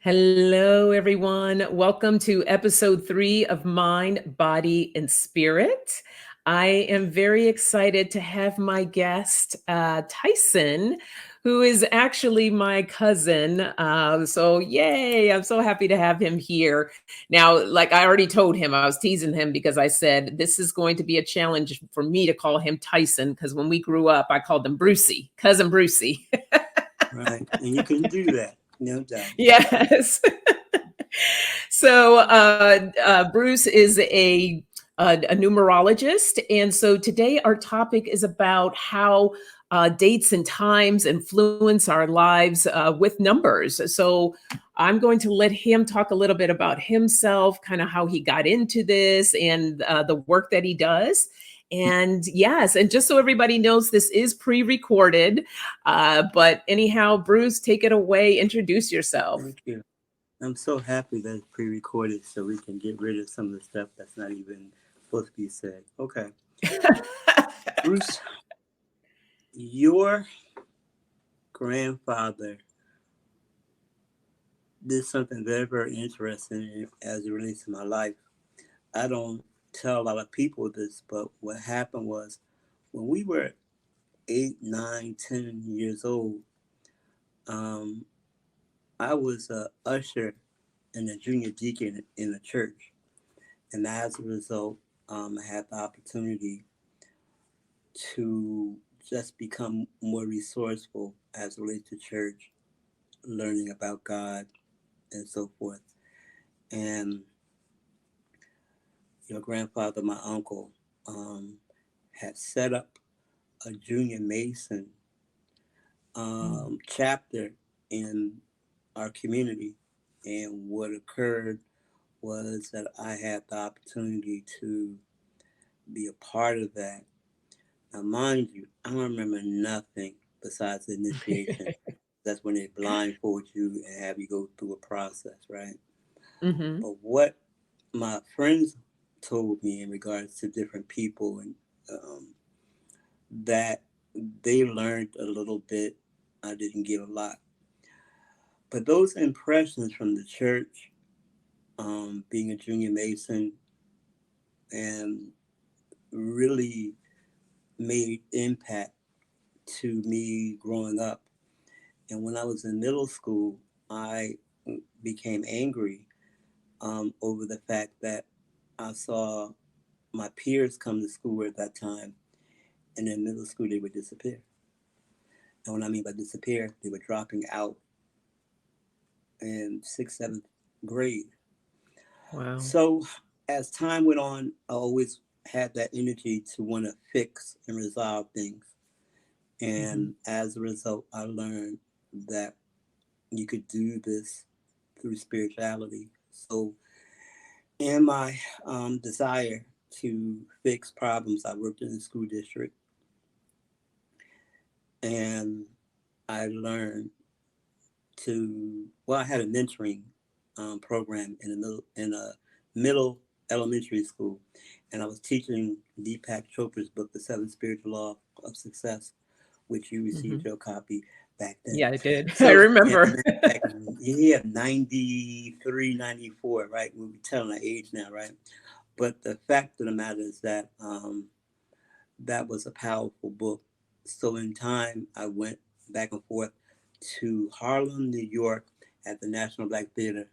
Hello, everyone. Welcome to episode 3 of Mind, Body, and Spirit. I am very excited to have my guest, Tyson, who is actually my cousin. So, yay, I'm so happy to have him here. Now, like I already told him, I was teasing him because I said this is going to be a challenge for me to call him Tyson because when we grew up, I called him Brucey, cousin Brucey. Right. And you can do that, no doubt. Yes. So Bruce is a numerologist, and so today our topic is about how dates and times influence our lives with numbers. So I'm going to let him talk a little bit about himself, kind of how he got into this, and the work that he does. And yes, and just so everybody knows, this is pre-recorded. But anyhow, Bruce, take it away. Introduce yourself. Thank you. I'm so happy that it's pre-recorded so we can get rid of some of the stuff that's not even supposed to be said. Okay. Bruce, your grandfather did something very, very interesting as it relates to my life. I don't tell a lot of people this, but what happened was when we were 8, 9, 10 years old, um, I was a usher and a junior deacon in a church. And as a result, I had the opportunity to just become more resourceful as it relates to church, learning about God, and so forth. And your grandfather, my uncle, um, had set up a junior Mason chapter in our community. And what occurred was that I had the opportunity to be a part of that. Now, mind you, I don't remember nothing besides the initiation. That's when they blindfold you and have you go through a process, right? Hmm. But what my friends told me in regards to different people and that they learned a little bit, I didn't get a lot. But those impressions from the church, being a junior Mason, and really made impact to me growing up. And when I was in middle school, I became angry over the fact that I saw my peers come to school at that time, and in middle school they would disappear. And what I mean by disappear, they were dropping out in sixth, seventh grade. Wow. So as time went on, I always had that energy to want to fix and resolve things. Hmm. And as a result, I learned that you could do this through spirituality. So, in my desire to fix problems, I worked in the school district and I learned I had a mentoring program in a middle elementary school, and I was teaching Deepak Chopra's book, The Seven Spiritual Law of Success, which you Hmm. received your copy back then. Yeah, I did. I So, and remember. back yeah, 93, 94, right? We'll be telling our age now, right? But the fact of the matter is that that was a powerful book. So in time, I went back and forth to Harlem, New York at the National Black Theater.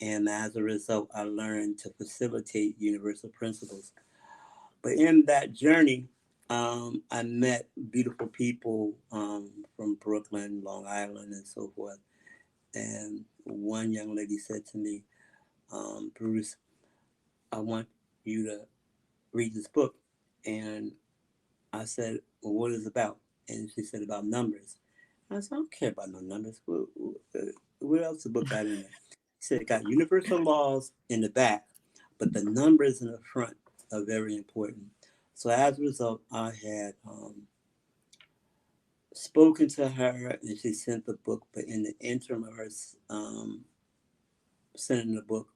And as a result, I learned to facilitate universal principles. But in that journey, I met beautiful people from Brooklyn, Long Island, and so forth. And one young lady said to me, Bruce, I want you to read this book. And I said, well, what is it about? And she said, about numbers. I said, I don't care about no numbers. What else the book got in there? She said, it got universal laws in the back, but the numbers in the front are very important. So as a result, I had spoken to her and she sent the book, but in the interim of her sending the book,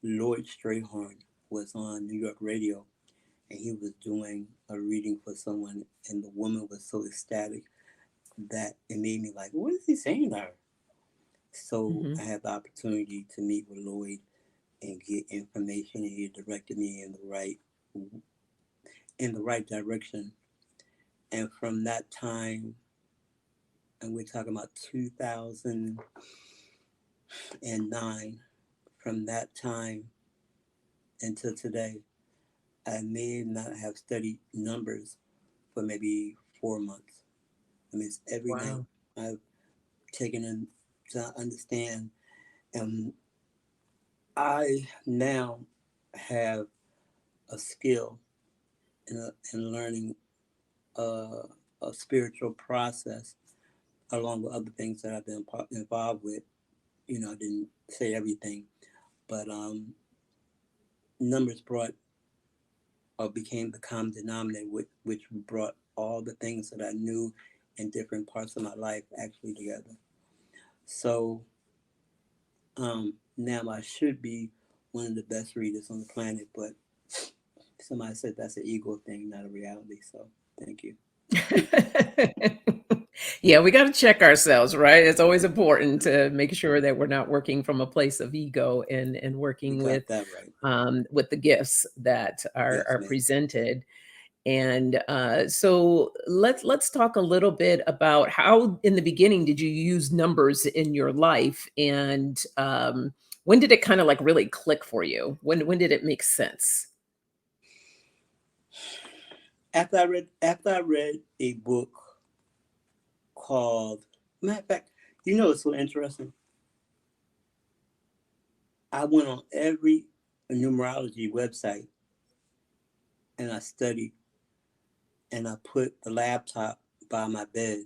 Lloyd Strayhorn was on New York radio and he was doing a reading for someone and the woman was so ecstatic that it made me like, what is he saying to her? So Mhm. I had the opportunity to meet with Lloyd and get information, and he directed me in the right direction. And from that time, and we're talking about 2009, from that time until today, I may not have studied numbers for maybe 4 months. I mean, it's every night Wow. I've taken in to understand, and I now have a skill in learning uh, a spiritual process along with other things that I've been involved with. You know, I didn't say everything, but numbers brought or became the common denominator, which brought all the things that I knew in different parts of my life actually together. So now I should be one of the best readers on the planet, but somebody said that's an ego thing, not a reality. So thank you. Yeah, we got to check ourselves, right? It's always important to make sure that we're not working from a place of ego and You working got that right. with the gifts that Yes, are ma'am. presented. And so let's talk a little bit about how, in the beginning, did you use numbers in your life, and when did it kind of like really click for you? When did it make sense? After I read a book called, matter of fact, you know, it's so interesting. I went on every numerology website and I studied, and I put the laptop by my bed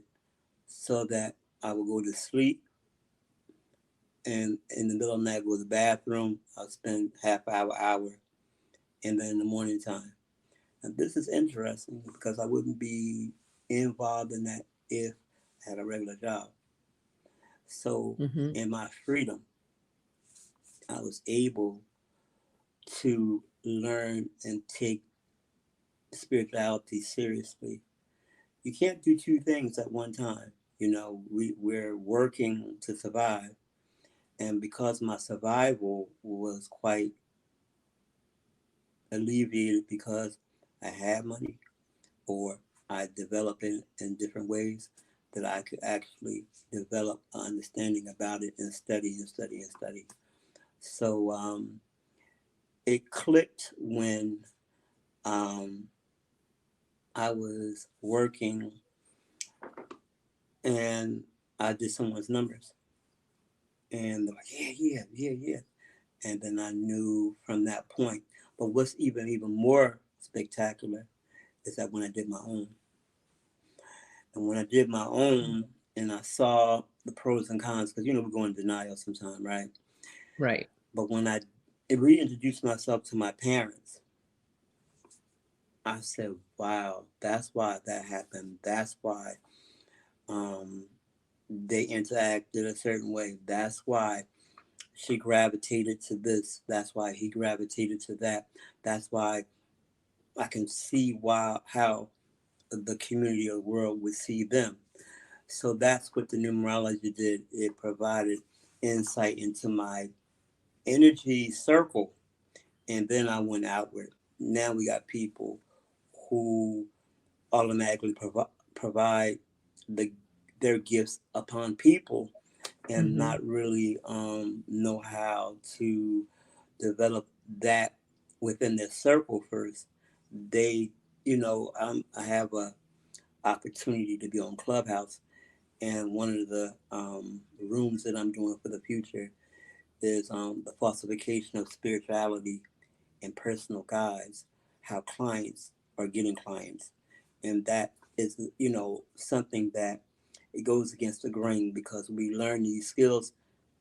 so that I would go to sleep, and in the middle of the night go to the bathroom. I'll spend half hour, and then in the morning time. And this is interesting because I wouldn't be involved in that if I had a regular job. So Hmm. in my freedom, I was able to learn and take spirituality seriously. You can't do two things at one time. You know, we're working to survive. And because my survival was quite alleviated because I had money, or I developed it in different ways, that I could actually develop an understanding about it and study and study and study. So it clicked when um, I was working and I did someone's numbers. And they're like, yeah, yeah, yeah, yeah. And then I knew from that point. But what's even more spectacular is that when I did my own, and when I did my own, and I saw the pros and cons, because you know we go in denial sometimes, right? Right. But when I reintroduced myself to my parents, I said, "Wow, that's why that happened. That's why um, they interacted a certain way. That's why she gravitated to this. That's why he gravitated to that. That's why I can see why how the community of the world would see them." So that's what the numerology did. It provided insight into my energy circle, and then I went outward. Now we got people who automatically provide the their gifts upon people and Hmm. not really know how to develop that within their circle first. They, you know, I have a opportunity to be on Clubhouse, and one of the rooms that I'm doing for the future is the falsification of spirituality and personal guides, how clients are getting clients. And that is, you know, something that it goes against the grain because we learn these skills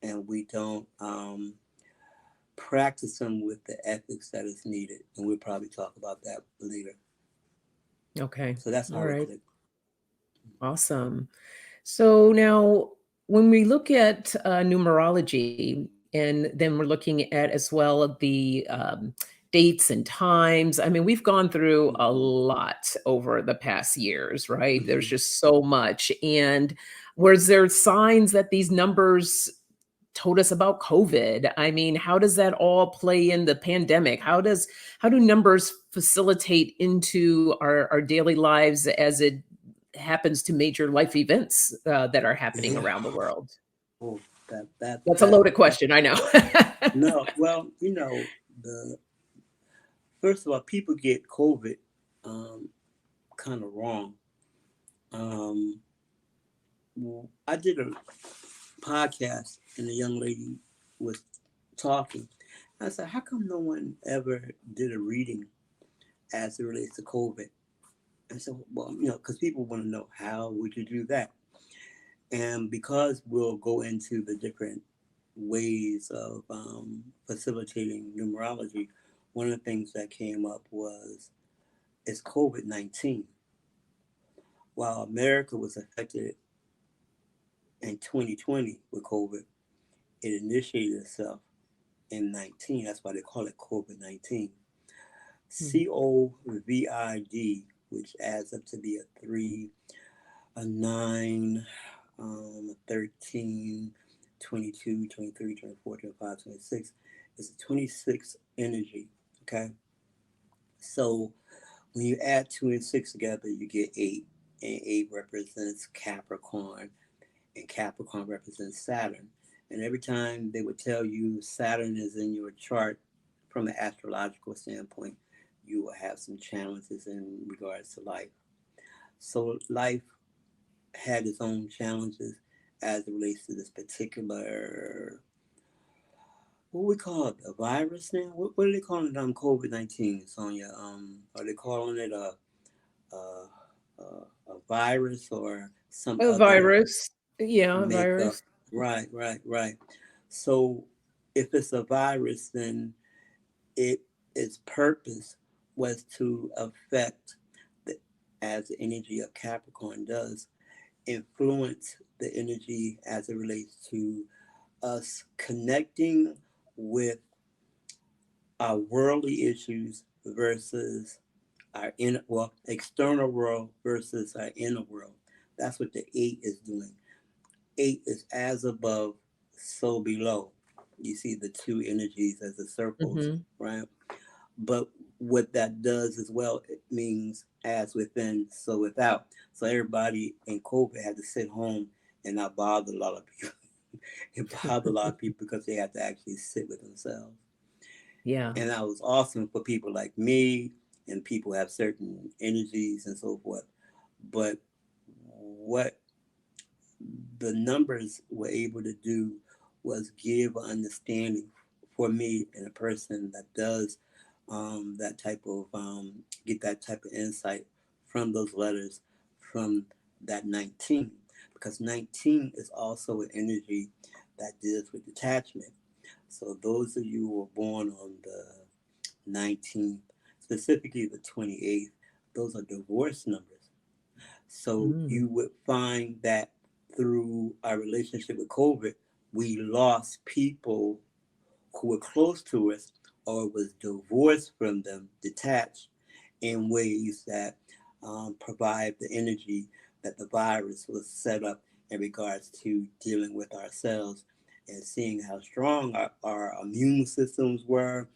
and we don't practice them with the ethics that is needed. And we'll probably talk about that later. Okay. So that's All how it right. clicked. Awesome. So now, when we look at numerology, and then we're looking at as well the dates and times. I mean, we've gone through a Mm-hmm. lot over the past years, right? There's Mm-hmm. just so much. And was there signs that these numbers told us about COVID. I mean, how does that all play in the pandemic? How do numbers facilitate into our daily lives as it happens to major life events that are happening Yeah. around the world? Oh, That's a loaded question, I know. no. Well, the first of all, people get COVID kind of wrong. Um, I did a podcast, and the young lady was talking. I said, "How come no one ever did a reading as it relates to COVID?" I said, "Well, because people want to know how would you do that." And because we'll go into the different ways of facilitating numerology, one of the things that came up was is COVID-19. While America was affected in 2020 with COVID, it initiated itself in 19. That's why they call it COVID-19. COVID, which adds up to be a 3, a 9, a 13, 22, 23, 24, 25, 26. It's a 26 energy, okay? So when you add 2 and 6 together, you get 8. And 8 represents Capricorn, and Capricorn represents Saturn. And every time they would tell you Saturn is in your chart from an astrological standpoint, you will have some challenges in regards to life. So life had its own challenges as it relates to this particular, what we call it, a virus now? What are they calling it? COVID-19, Sonia. Are they calling it a virus or some A other virus. Yeah, a makeup? virus. Right. So if it's a virus, then its purpose was to affect, the, as the energy of Capricorn does, influence the energy as it relates to us connecting with our worldly issues versus our external world versus our inner world. That's what the 8 is doing. 8 is as above, so below. You see the 2 energies as the circles, Hmm. right? But what that does as well, it means as within, so without. So everybody in COVID had to sit home and not bother a lot of people. It bothered a lot of people because they had to actually sit with themselves. Yeah. And that was awesome for people like me, and people have certain energies and so forth. But what the numbers were able to do was give an understanding for me and a person that does that type of get that type of insight from those letters from that 19, because 19 is also an energy that deals with detachment. So those of you who were born on the 19th, specifically the 28th, those are divorce numbers. So Mm. you would find that through our relationship with COVID, we lost people who were close to us or was divorced from them, detached in ways that provide the energy that the virus was set up in regards to dealing with ourselves and seeing how strong our immune systems were,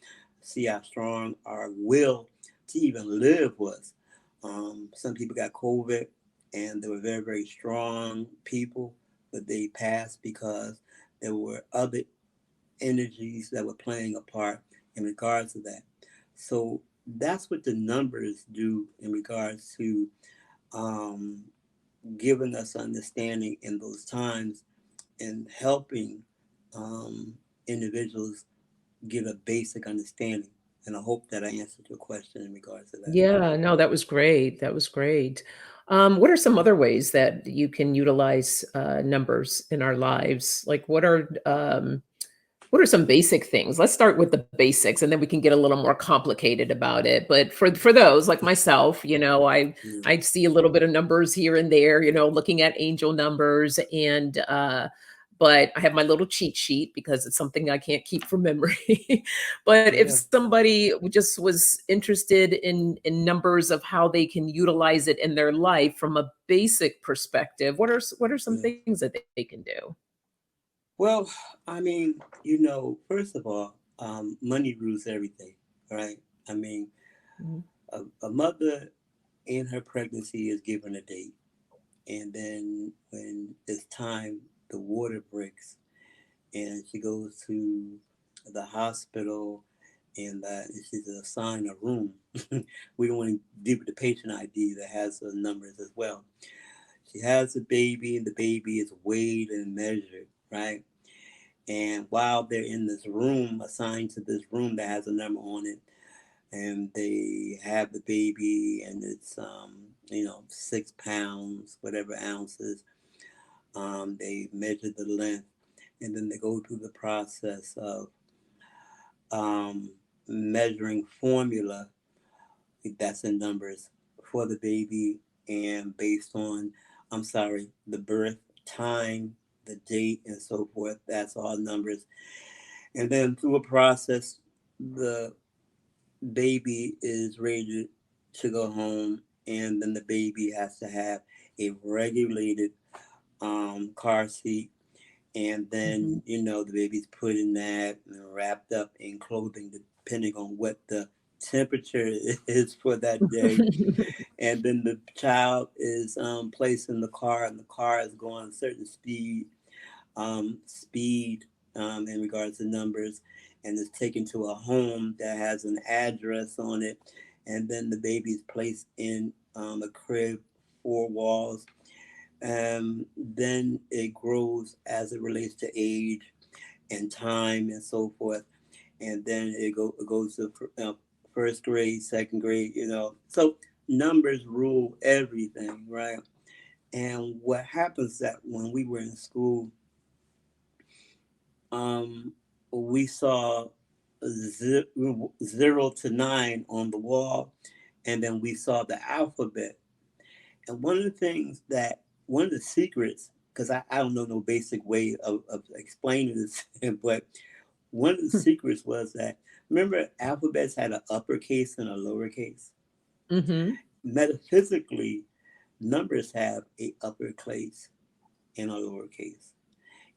see how strong our will to even live was. Some people got COVID and they were very, very strong people, but they passed because there were other energies that were playing a part in regards to that. So that's what the numbers do in regards to um, giving us understanding in those times and helping um, individuals get a basic understanding. And I hope that I answered your question in regards to that. Yeah, no, that was great. That was great. What are some other ways that you can utilize numbers in our lives? Like, what are some basic things? Let's start with the basics, and then we can get a little more complicated about it. But for those like myself, Yeah. I see a little bit of numbers here and there, looking at angel numbers, and but I have my little cheat sheet because it's something I can't keep from memory. But if Yeah. somebody just was interested in numbers of how they can utilize it in their life from a basic perspective, what are some Yeah. things that they can do? Well, I mean, first of all, money rules everything, right? I mean, Mhm. a mother in her pregnancy is given a date, and then when it's time, the water breaks, and she goes to the hospital, and she's assigned a room. We don't want to deal with the patient ID that has the numbers as well. She has a baby, and the baby is weighed and measured, right? And while they're in this room, assigned to this room that has a number on it, and they have the baby, and it's 6 pounds, whatever ounces. They measure the length, and then they go through the process of um, measuring formula that's in numbers for the baby, and based on, I'm sorry, the birth time, the date, and so forth. That's all numbers. And then through a process, the baby is ready to go home, and then the baby has to have a regulated car seat. And then, Mhm. the baby's put in that and wrapped up in clothing, depending on what the temperature is for that day. And then the child is placed in the car, and the car is going a certain speed in regards to numbers, and is taken to a home that has an address on it. And then the baby is placed in a crib, four walls. Then it grows as it relates to age and time and so forth. And then it goes to first grade, second grade, So numbers rule everything, right? And what happens that when we were in school, um, we saw 0 to 9 on the wall, and then we saw the alphabet. And one of the secrets, because I don't know no basic way of explaining this, but one of the secrets was that, remember, alphabets had an uppercase and a lowercase. Mhm. Metaphysically, numbers have a uppercase and a lowercase.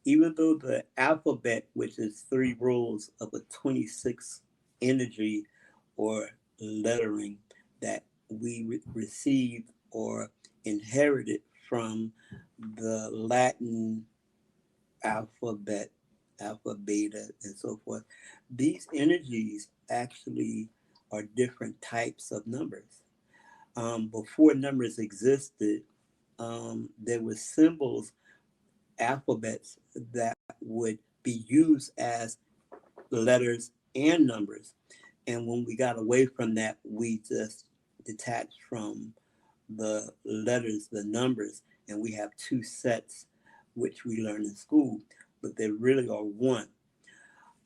Even though the alphabet, which is three rows of a 26 energy or lettering that we received or inherited from the Latin alphabet, alpha, beta, and so forth, these energies actually are different types of numbers. Before numbers existed, there were symbols, alphabets that would be used as letters and numbers. And when we got away from that, we just detached from the letters, the numbers, and we have two sets, which we learn in school, but they really are one.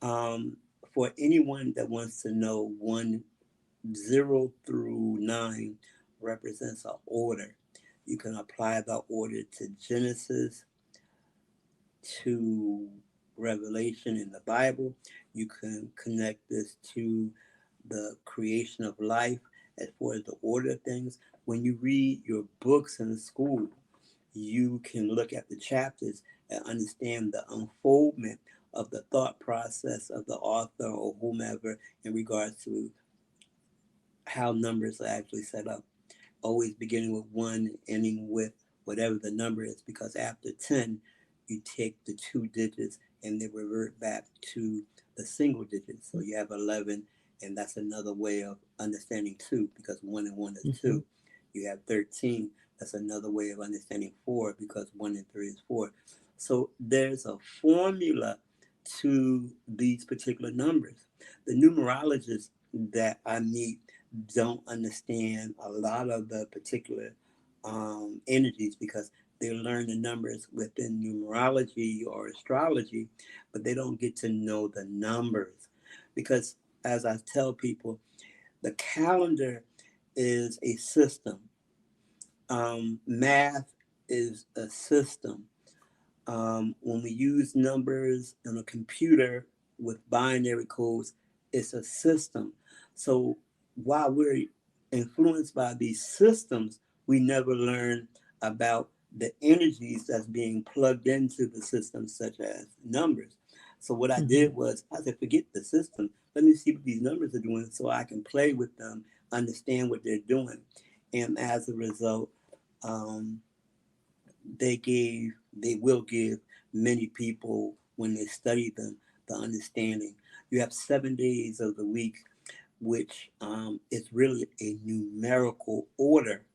Um, for anyone that wants to know, 1 0 through 9 represents an order. You can apply the order to Genesis, to Revelation in the Bible. You can connect this to the creation of life as far as the order of things. When you read your books in school, you can look at the chapters and understand the unfoldment of the thought process of the author or whomever in regards to how numbers are actually set up, always beginning with one, ending with whatever the number is, because after 10, you take the two digits and they revert back to the single digits. So you have 11, and that's another way of understanding two, because 1 and 1 is Mhm. 2. You have 13, that's another way of understanding 4, because 1 and 3 is 4. So there's a formula to these particular numbers. The numerologists that I meet don't understand a lot of the particular energies, because they learn the numbers within numerology or astrology, but they don't get to know the numbers. Because, as I tell people, the calendar is a system, math is a system. When we use numbers in a computer with binary codes, it's a system. So while we're influenced by these systems, we never learn about the energies that's being plugged into the system, such as numbers. So what I Mhm. did was I said, forget the system. Let me see what these numbers are doing so I can play with them, understand what they're doing. And as a result, um, they will give many people, when they study them, the understanding. You have 7 days of the week, which is really a numerical order,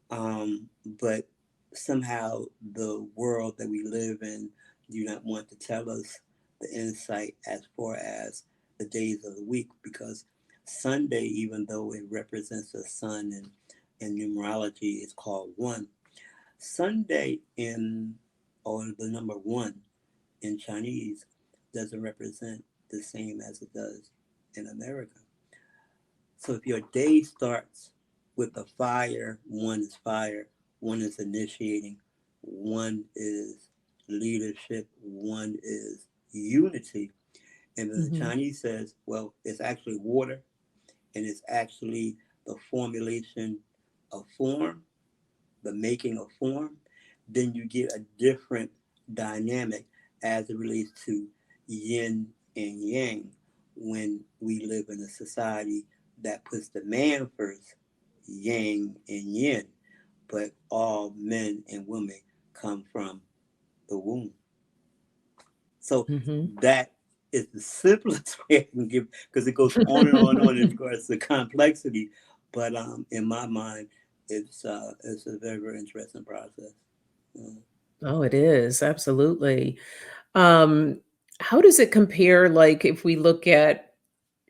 but somehow the world that we live in do not want to tell us the insight as far as the days of the week, because Sunday, even though it represents the sun in numerology, is called one. Sunday in, or the number one in Chinese, doesn't represent the same as it does in America. So if your day starts with a fire, one is initiating, one is leadership, one is unity. And then the Mhm. Chinese says, well, it's actually water, and it's actually the formulation of form, the making of form. Then you get a different dynamic as it relates to yin and yang when we live in a society that puts the man first, yang and yin, but all men and women come from the womb. So Mhm. that is the simplest way I can give, because it goes on and on and on in regards to complexity. But in my mind, it's a very, very interesting process. Uh, Oh, it is, absolutely. Um, how does it compare, like, if we look at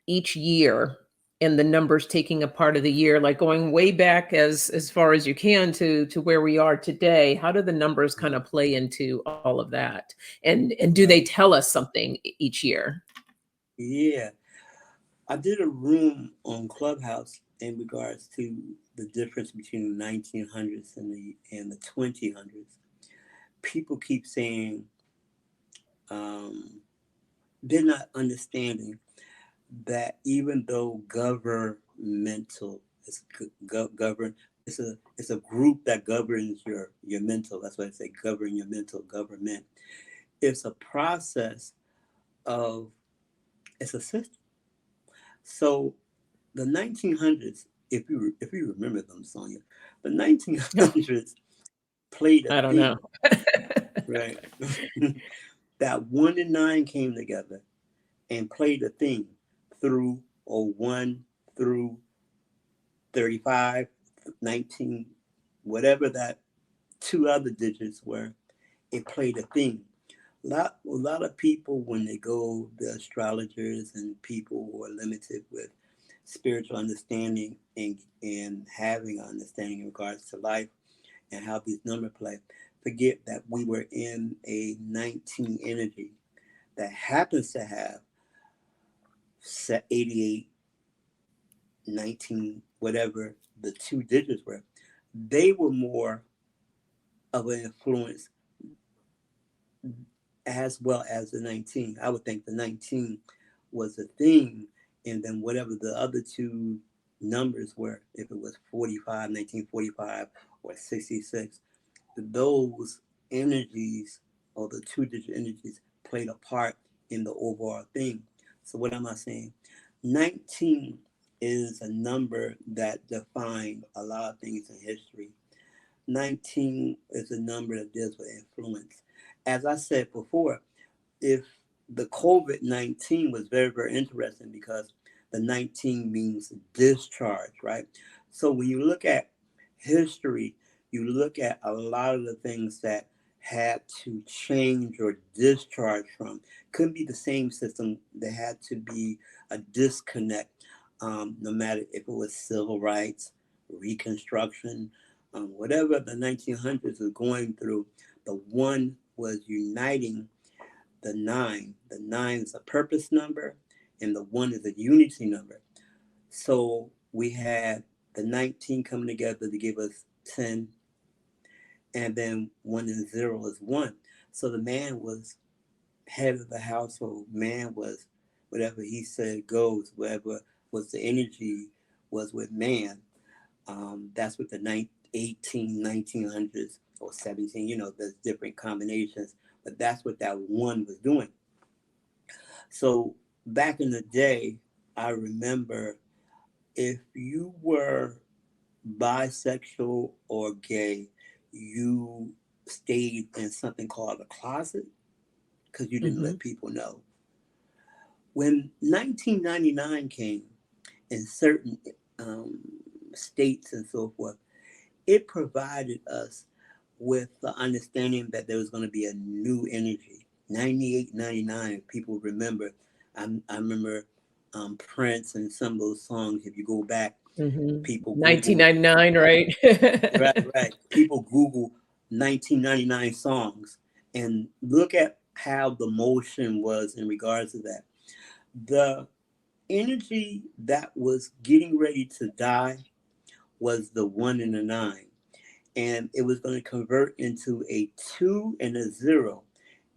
each year and the numbers taking a part of the year, like going way back as far as you can to where we are today, how do the numbers kind of play into all of that? And do they right. tell us something each year? Yeah. I did a room on Clubhouse in regards to the difference between the 1900s and the 2000s. People keep saying um, they're not understanding that even though governmental is govern, it's a group that governs your mental. That's why I say govern your mental. Government. It's a process of, it's a system. So the 1900s, if you remember them, Sonia, the Oh, 1900s played a I don't know. theme, right? That one and nine came together and played a theme through 01 through 35, 19, whatever that two other digits were, it played a theme. A lot of people, when they go, the astrologers and people who are limited with spiritual understanding and having understanding in regards to life and how these numbers play, forget that we were in a 19 energy that happens to have 88, 19, whatever the two digits were. They were more of an influence as well as the 19. I would think the 19 was a theme, and then whatever the other two numbers were, if it was 45, 1945, or 66, those energies or the two digit energies played a part in the overall theme. So, what am I saying? 19 is a number that defined a lot of things in history. 19 is a number that deals with influence. As I said before, if the COVID-19 was very, very interesting because the 19 means discharge, right? So when you look at history, you look at a lot of the things that had to change or discharge from. Couldn't be the same system. There had to be a disconnect, no matter if it was civil rights, Reconstruction, whatever the 1900s was going through, the one was uniting the nine. The nine is a purpose number, and the one is a unity number. So we had the 19 coming together to give us 10, and then one and zero is one. So the man was head of the household. Man was whatever he said goes, whatever was the energy was with man. That's what the 18, 1900s or 17, there's different combinations, but that's what that one was doing. So back in the day, I remember if you were bisexual or gay, you stayed in something called a closet because you didn't Mm-hmm. let people know. When 1999 came in certain um, states and so forth, it provided us with the understanding that there was going to be a new energy. 98, 99, people remember. I remember Prince and some of those songs. If you go back, Mm-hmm. people Google, 1999, right? right. People Google 1999 songs and look at how the motion was in regards to that. The energy that was getting ready to die was the one and the nine, and it was going to convert into a two and a zero.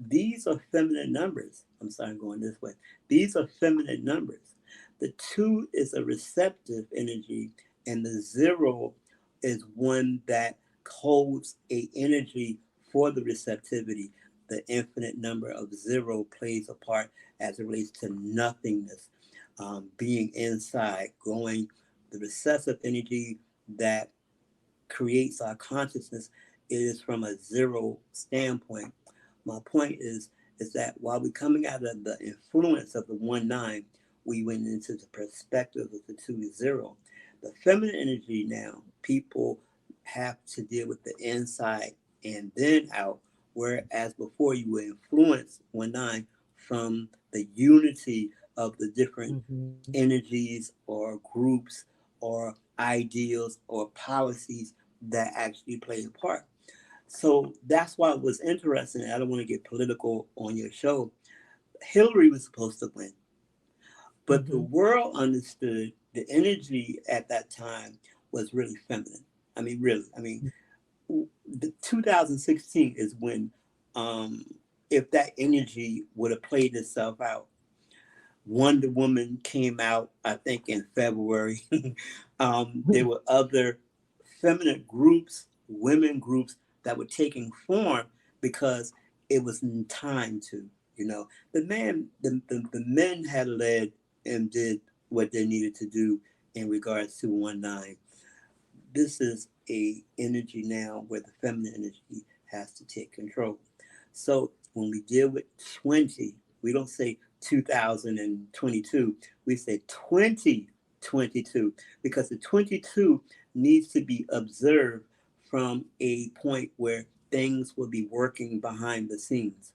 These are feminine numbers. I'm sorry, I'm going this way. These are feminine numbers. The two is a receptive energy, and the zero is one that holds a energy for the receptivity. The infinite number of zero plays a part as it relates to nothingness, being inside, going the recessive energy that creates our consciousness is from a zero standpoint. My point is that while we're coming out of the influence of the 1-9, we went into the perspective of the 2-0. The feminine energy now, people have to deal with the inside and then out, whereas before you were influenced 1-9 from the unity of the different Mm-hmm. energies or groups or ideals or policies that actually play a part. So that's why it was interesting. I don't want to get political on your show. Hillary was supposed to win, but the Mm-hmm. world understood the energy at that time was really feminine. I mean, really. I mean, the 2016 is when, um, if that energy would have played itself out, Wonder Woman came out, I think, in February. There were other feminine groups, women groups that were taking form because it was in time to. The men had led and did what they needed to do in regards to 1-9. This is a energy now where the feminine energy has to take control. So when we deal with 20, we don't say 2022, we say 2022 because the 22 needs to be observed from a point where things will be working behind the scenes.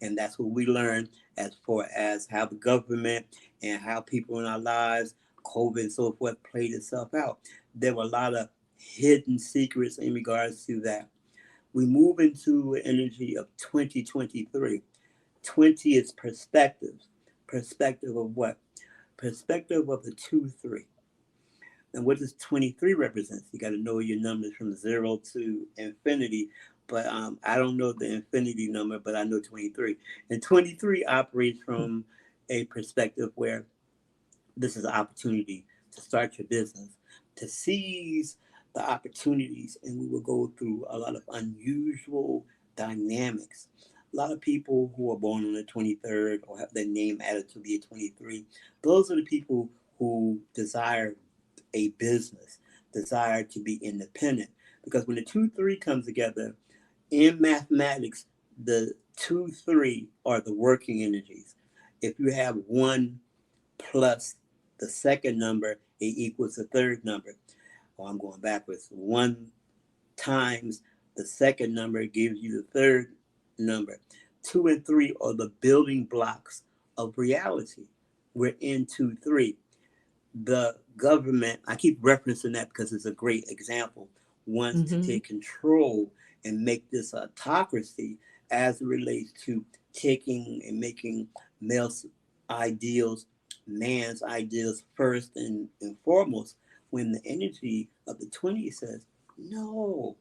And that's what we learn as far as how the government and how people in our lives, COVID and so forth, played itself out. There were a lot of hidden secrets in regards to that. We move into an energy of 2023. 20 is perspective. Perspective of what? Perspective of the 2-3. And what does 23 represent? You got to know your numbers from 0 to infinity. But I don't know the infinity number, but I know 23. And 23 operates from a perspective where this is an opportunity to start your business, to seize the opportunities, and we will go through a lot of unusual dynamics. A lot of people who are born on the 23rd or have their name added to be a 23, those are the people who desire a business, desire to be independent. Because when the 2-3 comes together in mathematics, the 2-3 are the working energies. If you have one plus the second number, it equals the third number. Oh, I'm going backwards. One times the second number gives you the third number. 2 and 3 are the building blocks of reality. We're in 2-3. The government, I keep referencing that because it's a great example, wants to Mm-hmm. take control and make this autocracy as it relates to taking and making male ideals, man's ideals first and foremost, when the energy of the 20 says, no,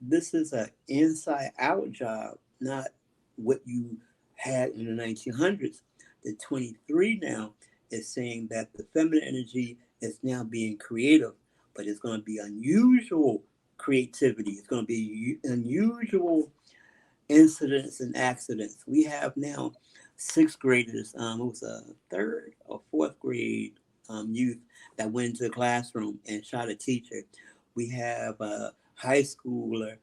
this is an inside out job, not what you had in the 1900s. The 23 now is saying that the feminine energy is now being creative, but it's going to be unusual creativity. It's going to be unusual incidents and accidents. We have now sixth graders. It was a third or fourth grade youth that went into the classroom and shot a teacher. We have a high schooler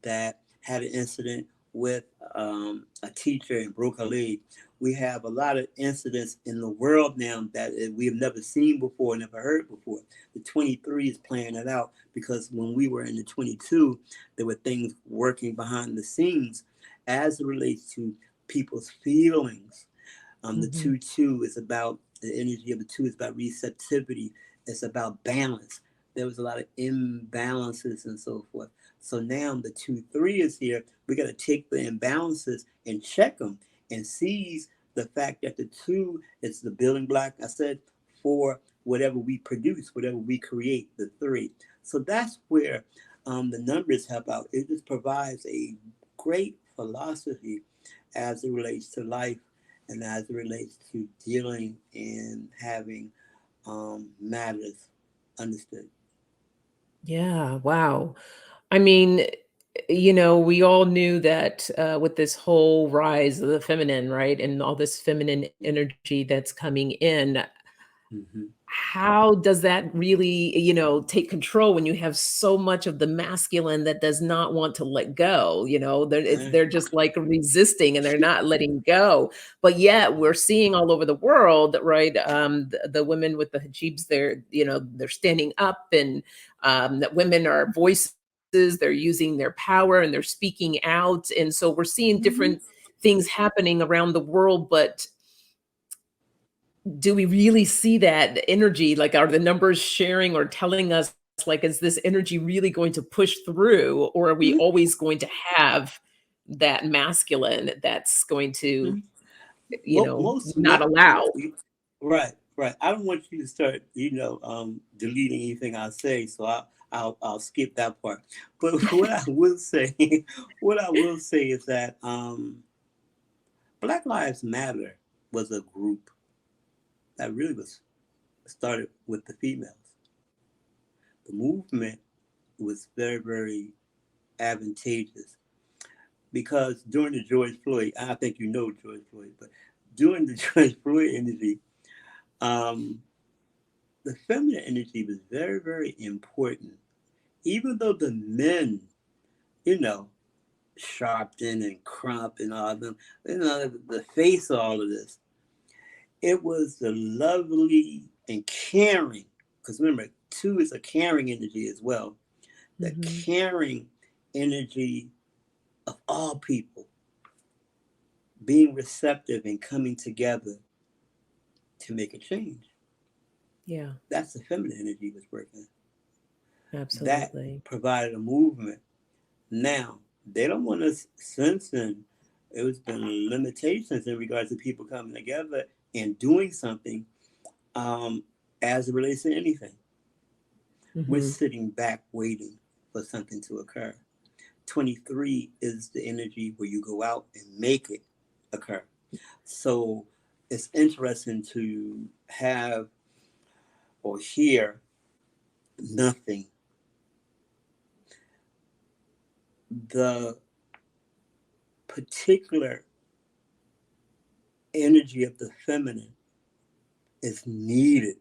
that had an incident with a teacher and broke a leg. We have a lot of incidents in the world now that we have never seen before, never heard before. The 23 is playing it out because when we were in the 22, there were things working behind the scenes as it relates to people's feelings. The Mm-hmm. 2-2 is about the energy of the two is about receptivity. It's about balance. There was a lot of imbalances and so forth. So now the 2-3 is here. We got to take the imbalances and check them and seize the fact that the two is the building block, I said, for whatever we produce, whatever we create, the three. So that's where the numbers help out. It just provides a great philosophy as it relates to life and as it relates to dealing and having matters understood. Yeah, wow. I mean, we all knew that with this whole rise of the feminine, right? And all this feminine energy that's coming in, Mm-hmm. how does that really, take control when you have so much of the masculine that does not want to let go? They're just like resisting and they're not letting go. But yet we're seeing all over the world, right? The women with the hijabs, they're standing up, and that women are voices. They're using their power and they're speaking out. And so we're seeing Mm-hmm. different things happening around the world, but do we really see that energy? Like, are the numbers sharing or telling us, like, is this energy really going to push through, or are we always going to have that masculine that's going to, Mm-hmm. Most not not allow? right, right. I don't want you to start, deleting anything I say, so I'll skip that part. But what I will say, what I will say is that Black Lives Matter was a group that really was started with the females. The movement was very, very advantageous because during the George Floyd, I think you know George Floyd, but during the George Floyd energy, um, the feminine energy was very, very important. Even though the men, you know, Sharpton and Crump and all of them, the face of all of this, it was the lovely and caring, because remember, two is a caring energy as well. The Mhm. caring energy of all people being receptive and coming together to make a change. Yeah, That's the feminine energy was working. That absolutely. provided a movement. Now, they don't want us censoring. It was been limitations in regards to people coming together and doing something um, as it relates to anything. We're Mhm. sitting back waiting for something to occur. 23 is the energy where you go out and make it occur. So it's interesting to have or hear nothing. The particular energy of the feminine is needed.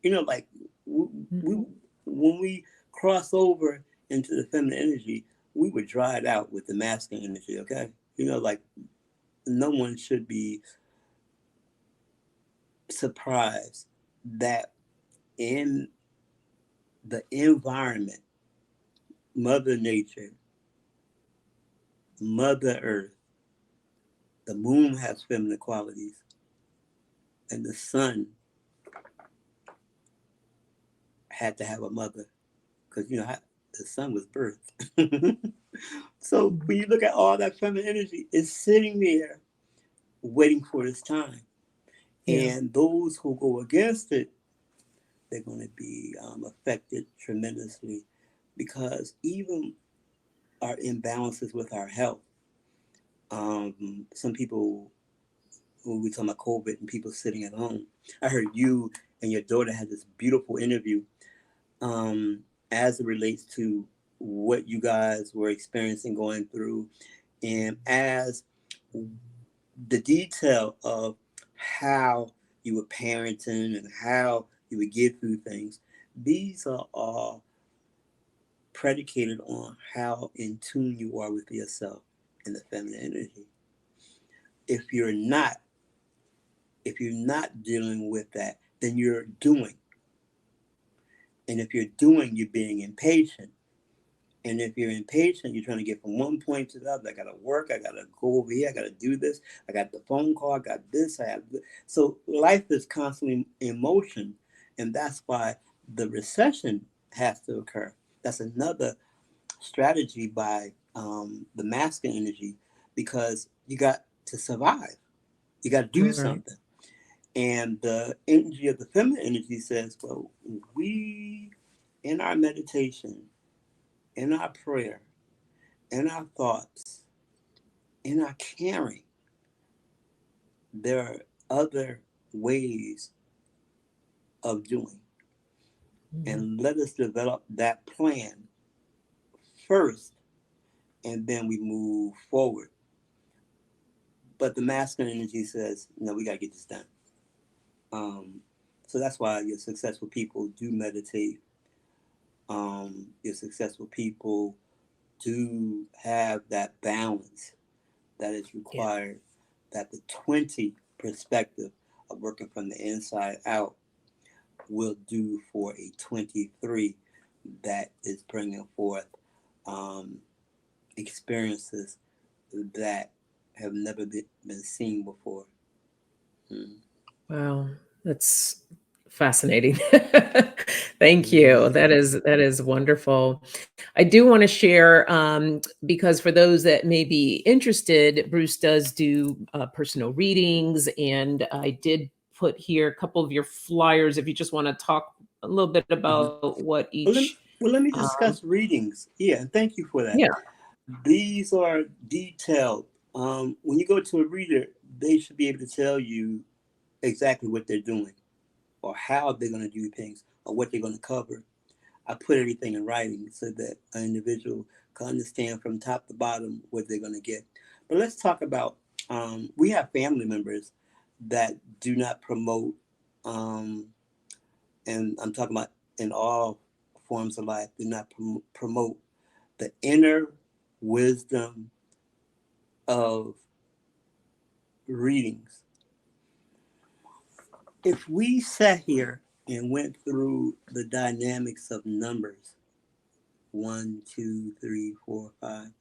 Like we Mhm. when we cross over into the feminine energy, we were dried out with the masculine energy. Okay, like no one should be surprised that in the environment, Mother Nature, Mother Earth, the moon has feminine qualities, and the sun had to have a mother because the sun was birth. So Mhm. when you look at all that feminine energy, it's sitting there waiting for its time. Yeah. And those who go against it, they're going to be affected tremendously because even our imbalances with our health, some people, when we talk about COVID and people sitting at home, I heard you and your daughter had this beautiful interview. Um, as it relates to what you guys were experiencing, going through, and as the detail of how you were parenting and how you would get through things. These are all predicated on how in tune you are with yourself and the feminine energy. If you're not, if you're not dealing with that, then you're doing. And if you're doing, you're being impatient. And if you're impatient, you're trying to get from one point to the other. I got to work. I got to go over here. I got to do this. I got the phone call. I got this. I have this. So life is constantly in motion. And that's why the recession has to occur. That's another strategy by the masculine energy, because you got to survive. You got to do Right. something. And the energy of the feminine energy says, well, we, in our meditation, in our prayer, in our thoughts, in our caring, there are other ways of doing. Mhm. And let us develop that plan first, and then we move forward. But the masculine energy says, no, we got to get this done. Um, so that's why your successful people do meditate. Your successful people do have that balance that is Yeah. required, that the 20 perspective of working from the inside out will do for a 23 that is bringing forth um, experiences that have never been seen before. Mm. Wow, that's fascinating. Thank you. Yes. That is wonderful. I do want to share because for those that may be interested, Bruce does do personal readings, and I did put here a couple of your flyers if you just want to talk a little bit Mhm. about what Well, let me, each. well, let me Um, discuss readings. Yeah, and thank you for that. yeah. These are detailed. When you go to a reader, they should be able to tell you exactly what they're doing or how they're going to do things or what they're going to cover. I put everything in writing so that an individual can understand from top to bottom what they're going to get. But let's talk about we have family members that do not promote, um, and I'm talking about in all forms of life, do not promote the inner wisdom of readings. If we sat here and went through the dynamics of numbers, one, two, three, four, five,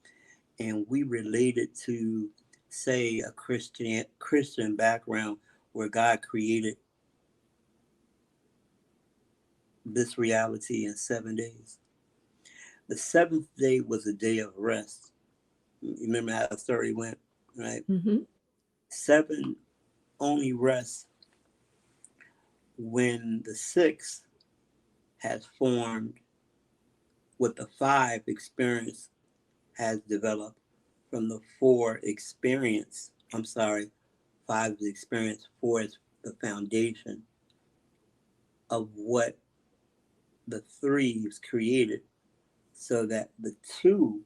and we related to, say, a Christian background where God created this reality in 7 days. The seventh day was a day of rest. You remember how the story went, right? Hmm. Seven only rests when the sixth has formed what the five experience has developed from the four experience. I'm sorry, five is experience, four is the foundation of what the three is created so that the two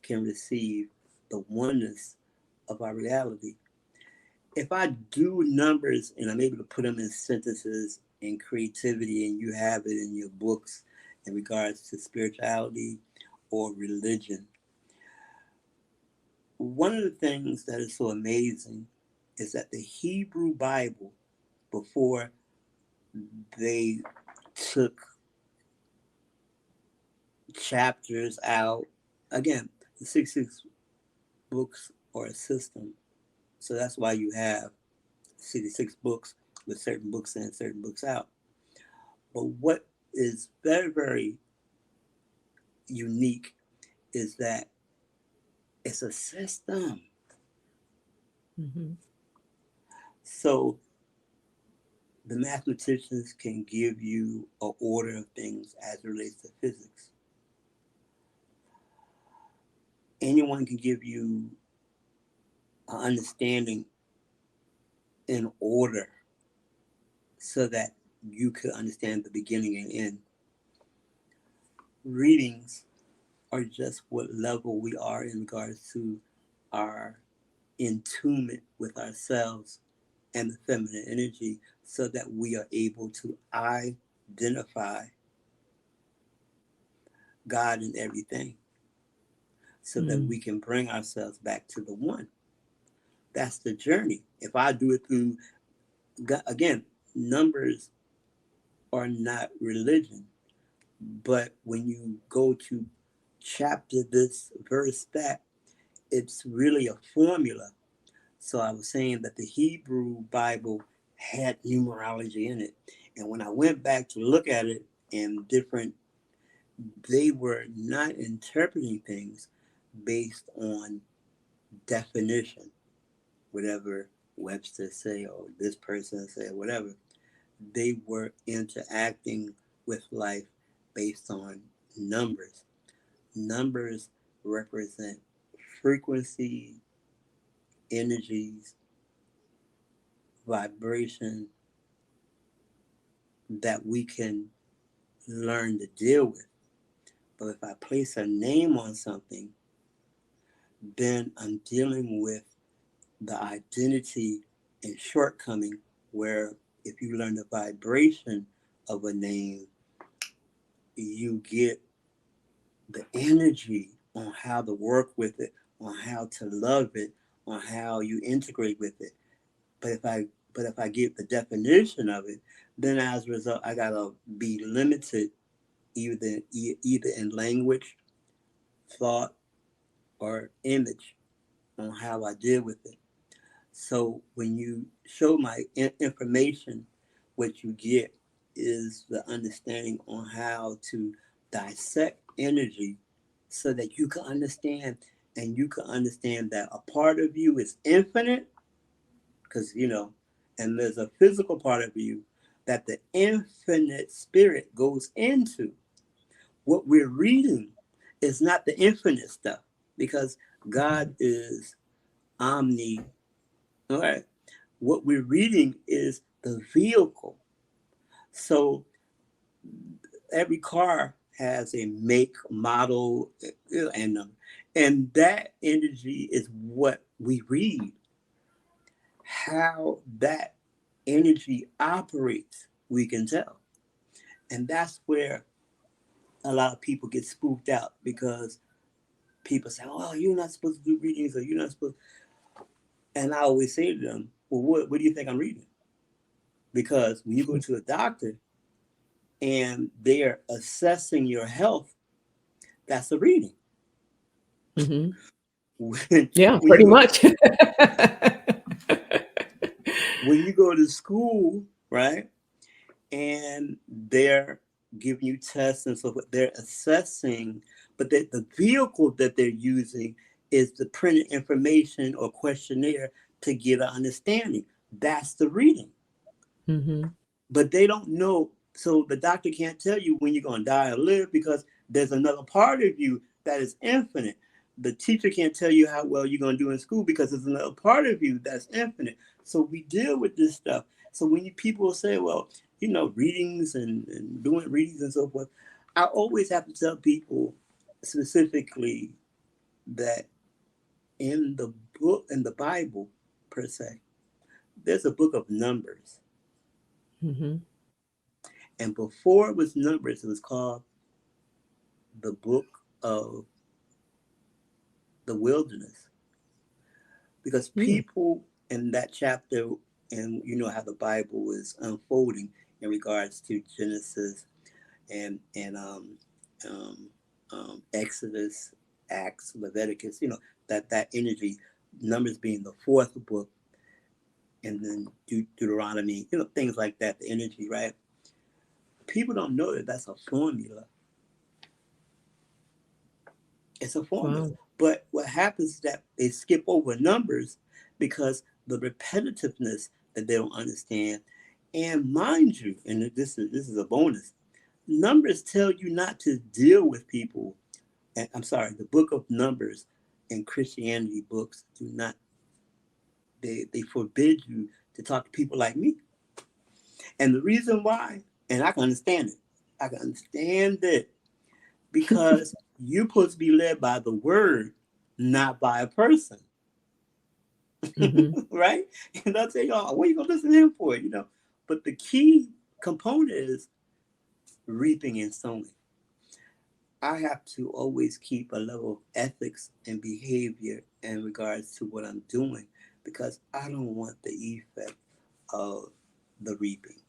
can receive the oneness of our reality. If I do numbers and I'm able to put them in sentences and creativity, and you have it in your books in regards to spirituality or religion, one of the things that is so amazing is that the Hebrew Bible, before they took chapters out, again, the 66 books are a system. So that's why you have 66 books with certain books in, certain books out. But what is very, very unique is that it's a system. Hmm. So the mathematicians can give you an order of things as it relates to physics. Anyone can give you an understanding in order so that you could understand the beginning and end. readings are just what level we are in regards to our attunement with ourselves and the feminine energy, so that we are able to identify God in everything, so that we can bring ourselves back to the one. That's the journey. If I do it through, again, numbers are not religion, but when you go to chapter this, verse that, it's really a formula. So I was saying that the Hebrew Bible had numerology in it. And when I went back to look at it and different, they were not interpreting things based on definition, whatever Webster say or this person say, whatever. They were interacting with life based on numbers. Numbers represent frequency, energies, vibration that we can learn to deal with. But if I place a name on something, then I'm dealing with the identity and shortcoming, where if you learn the vibration of a name, you get the energy on how to work with it, on how to love it, on how you integrate with it. But if I get the definition of it, then as a result, I gotta be limited either in language, thought, or image on how I deal with it. So when you show my information, what you get is the understanding on how to dissect energy, so that you can understand, and you can understand that a part of you is infinite, because and there's a physical part of you that the infinite spirit goes into. What we're reading is not the infinite stuff, because God is omni. All right. What we're reading is the vehicle. So every car has a make, model, and that energy is what we read. How that energy operates, we can tell. And that's where a lot of people get spooked out, because people say, "Oh, you're not supposed to do readings, or you're not supposed." And I always say to them, "Well, what do you think I'm reading?" Because when you go to a doctor and they're assessing your health, that's a reading. Mm-hmm. When, Yeah, when you pretty go much. when you go to school, right, and they're giving you tests and so forth, they're assessing, but the vehicle that they're using is the printed information or questionnaire to get an understanding. That's the reading. Mm-hmm. But they don't know. So the doctor can't tell you when you're going to die or live, because there's another part of you that is infinite. The teacher can't tell you how well you're going to do in school, because there's another part of you that's infinite. So we deal with this stuff. So when people say, well, readings and doing readings and so forth, I always have to tell people specifically that in the book, in the Bible per se, there's a book of Numbers. Mm-hmm. And before it was Numbers, it was called the book of the wilderness, because people in that chapter, and how the Bible is unfolding in regards to Genesis and Exodus, Acts, Leviticus, that energy, Numbers being the fourth book, and then Deuteronomy, things like that, the energy, right? People don't know that that's a formula. It's a formula. Wow. But what happens is that they skip over Numbers because the repetitiveness that they don't understand. And mind you, and this is a bonus, Numbers tell you not to deal with people. And I'm sorry, the book of Numbers and Christianity books do not, they forbid you to talk to people like me. And the reason why, and I can understand it, because you're supposed to be led by the word, not by a person. Mm-hmm. Right? And I'll tell y'all, what are you gonna listen to him for? But the key component is reaping and sowing. I have to always keep a level of ethics and behavior in regards to what I'm doing because I don't want the effect of the reaping.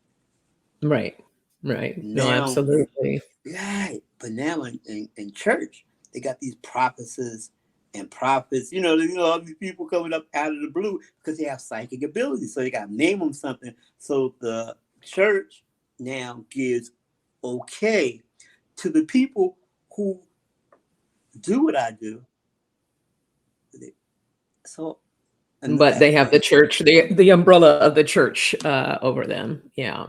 Right. Right. No, Now, absolutely. right, but now in church, they got these prophecies and prophets. All these people coming up out of the blue because they have psychic abilities. So they got to name them something. So the church now gives okay to the people who do what I do. So But another they have the explanation. church, the umbrella of the church over them. Yeah.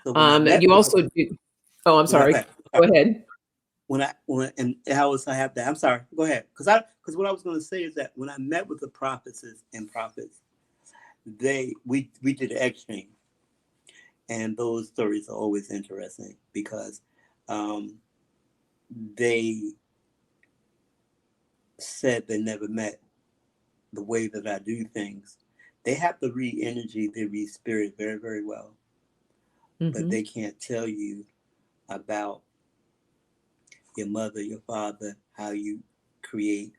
So when I met You with the also do. Oh, I'm when sorry. okay, Go ahead. when and how was I have that? I'm sorry. Go ahead. Because what I was going to say is that when I met with the prophetess and prophets, we did an exchange, and those stories are always interesting because um, they said they never met the way that I do things. They have to read energy, they read spirit very, very well, but Hmm. they can't tell you about your mother, your father, how you create,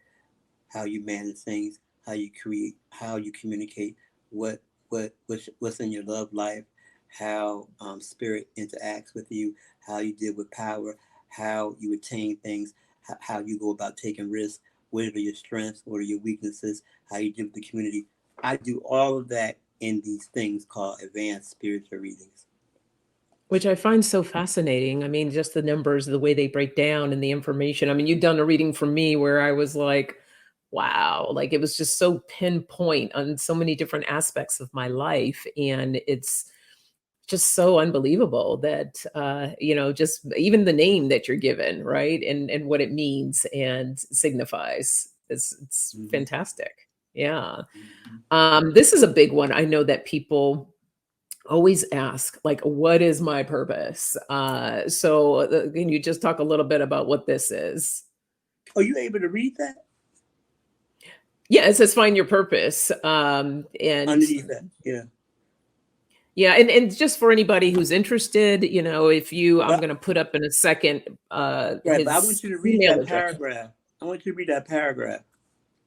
how you manage things, how you create, how you communicate, what's in your love life, how spirit interacts with you, how you deal with power, how you attain things, how you go about taking risks, what are your strengths, what are your weaknesses, how you deal with the community. I do all of that in these things called advanced spiritual readings. Which I find so fascinating. I mean, just the numbers, the way they break down and the information. I mean, you've done a reading for me where I was like, wow, like it was just so pinpoint on so many different aspects of my life. And it's just so unbelievable that just even the name that you're given, right? And what it means and signifies. It's Mm-hmm. fantastic. Yeah. Mm-hmm. This is a big one. I know that people always ask, like, what is my purpose? Can you just talk a little bit about what this is? Are you able to read that Yeah, it says find your purpose. And underneath that? Yeah. yeah, and just for anybody who's interested, if you, I'm But going to put up in a second right, but I his want you to read email that address. paragraph. I want you to read that paragraph.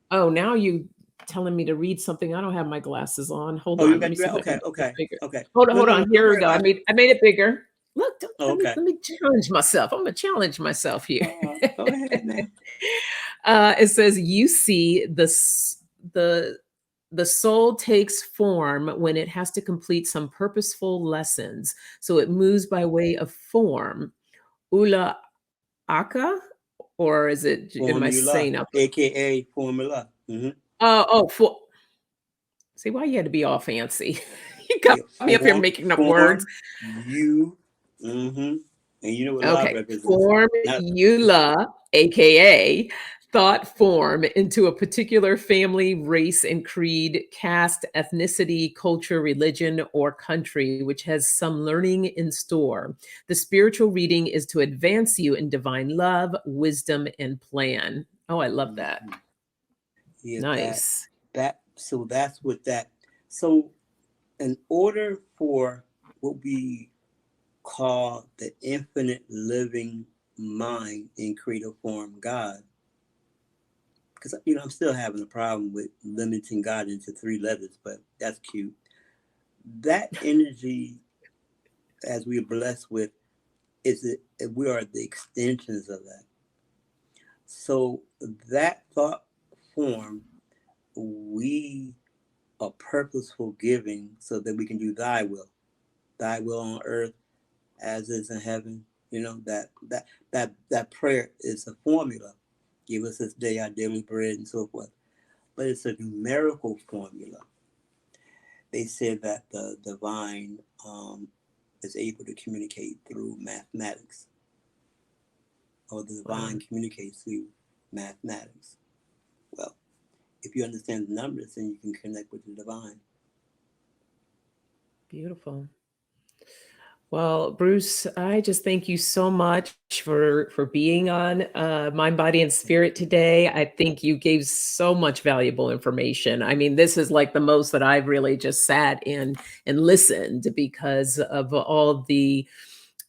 Oh, now you telling me to read something. I don't have my glasses on. Hold Oh, you on. Let got me to see read. if I can Okay, make this okay, bigger. okay. Hold on, No, hold no, no. on. Don't Here we worry go. I about it. made I made it bigger. Look, Oh, okay. let me challenge myself. I'm gonna challenge myself here. Go ahead now. It says you see the soul takes form when it has to complete some purposeful lessons. So it moves by way of form. Ula aka, or is it? Am I Formula, saying up? aka formula. For see why you had to be all fancy. You got Yeah, me up here making up words. form you. Mm-hmm. And you know what love Okay. represents? Form Not EULA, aka thought form into a particular family, race and creed, caste, ethnicity, culture, religion, or country, which has some learning in store. The spiritual reading is to advance you in divine love, wisdom, and plan. Oh, I love that. mhm. Yeah, Nice. so that's what that. So in order for what we call the infinite living mind in creative form God, because I'm still having a problem with limiting God into three letters, but that's cute. That energy, as we're blessed with, we are the extensions of that. So that thought form, we are purposeful giving so that we can do Thy will on earth as is in heaven. That prayer is a formula. Give us this day our daily bread and so forth. But it's a numerical formula. They said that the divine is able to communicate through mathematics, or the divine Wow. communicates through mathematics. Well, if you understand the numbers, then you can connect with the divine. Beautiful. Well, Bruce, I just thank you so much for being on Mind, Body, and Spirit today. I think you gave so much valuable information. I mean, this is like the most that I've really just sat in and listened because of all the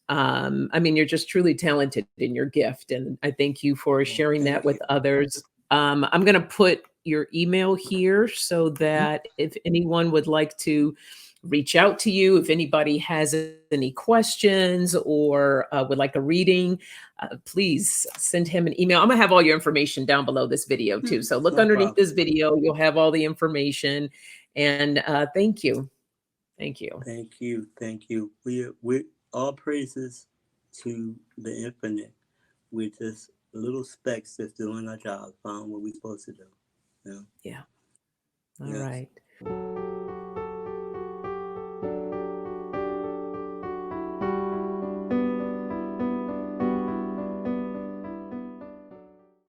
I mean, you're just truly talented in your gift. And I thank you for Well, sharing that thank with you. others. I'm going to put your email here so Mhm. that if anyone would like to reach out to you, if anybody has any questions or would like a reading, please send him an email. I'm going to have all your information down below this video too. So look No underneath problem. this video, you'll have all the information. And thank you. Thank you. Thank you. Thank you. We all praises to the infinite. We're just little specks that's doing our job, found what we're supposed to do. Yeah. Yeah. All Yes. right.